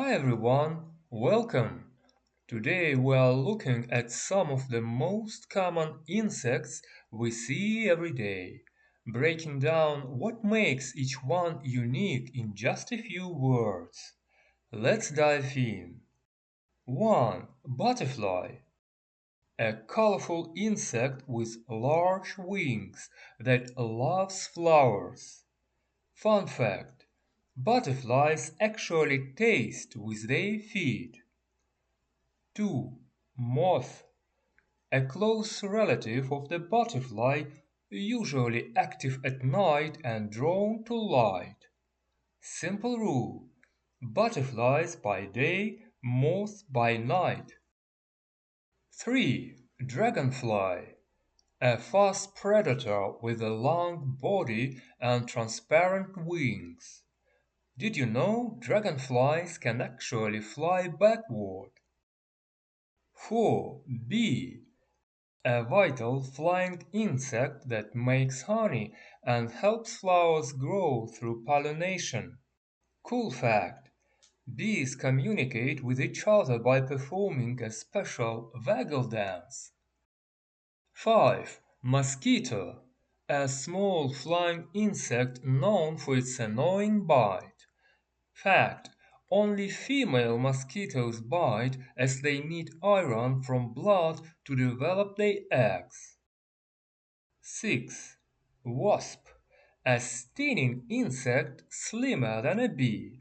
Hi everyone, welcome! Today we are looking at some of the most common insects we see every day, breaking down what makes each one unique in just a few words. Let's dive in. 1. Butterfly. A colorful insect with large wings that loves flowers. Fun fact: butterflies actually taste with their feet. 2. Moth. A close relative of the butterfly, usually active at night and drawn to light. Simple rule: butterflies by day, moths by night. 3. Dragonfly. A fast predator with a long body and transparent wings. Did you know dragonflies can actually fly backward? 4. Bee. A vital flying insect that makes honey and helps flowers grow through pollination. Cool fact: bees communicate with each other by performing a special waggle dance. 5. Mosquito. A small flying insect known for its annoying bite. Fact: only female mosquitoes bite as they need iron from blood to develop their eggs. 6. Wasp. A stinging insect slimmer than a bee.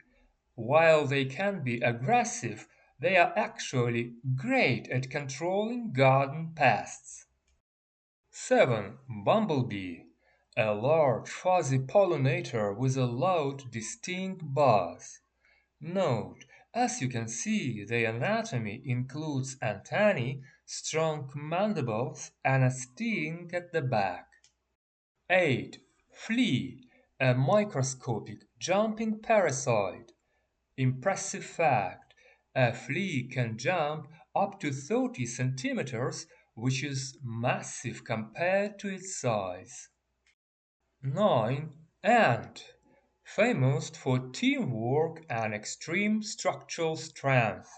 While they can be aggressive, they are actually great at controlling garden pests. 7. Bumblebee. A large fuzzy pollinator with a loud, distinct buzz. Note: as you can see, their anatomy includes antennae, strong mandibles, and a sting at the back. 8. Flea. A microscopic jumping parasite. Impressive fact: a flea can jump up to 30 centimeters, which is massive compared to its size. 9. Ant. Famous for teamwork and extreme structural strength.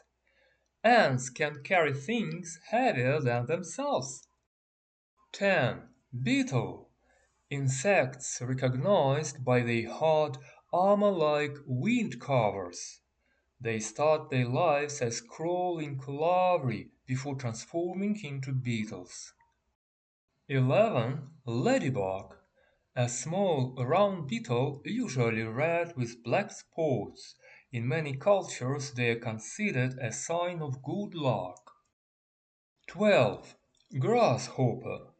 Ants can carry things heavier than themselves. 10. Beetle. Insects recognized by their hard, armor-like wind covers. They start their lives as crawling larvae before transforming into beetles. 11. Ladybug. A small, round beetle, usually red with black spots. In many cultures they are considered a sign of good luck. 12. Grasshopper.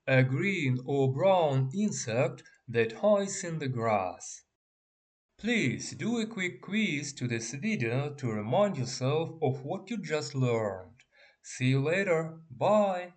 A green or brown insect that hides in the grass. Please do a quick quiz to this video to remind yourself of what you just learned. See you later. Bye.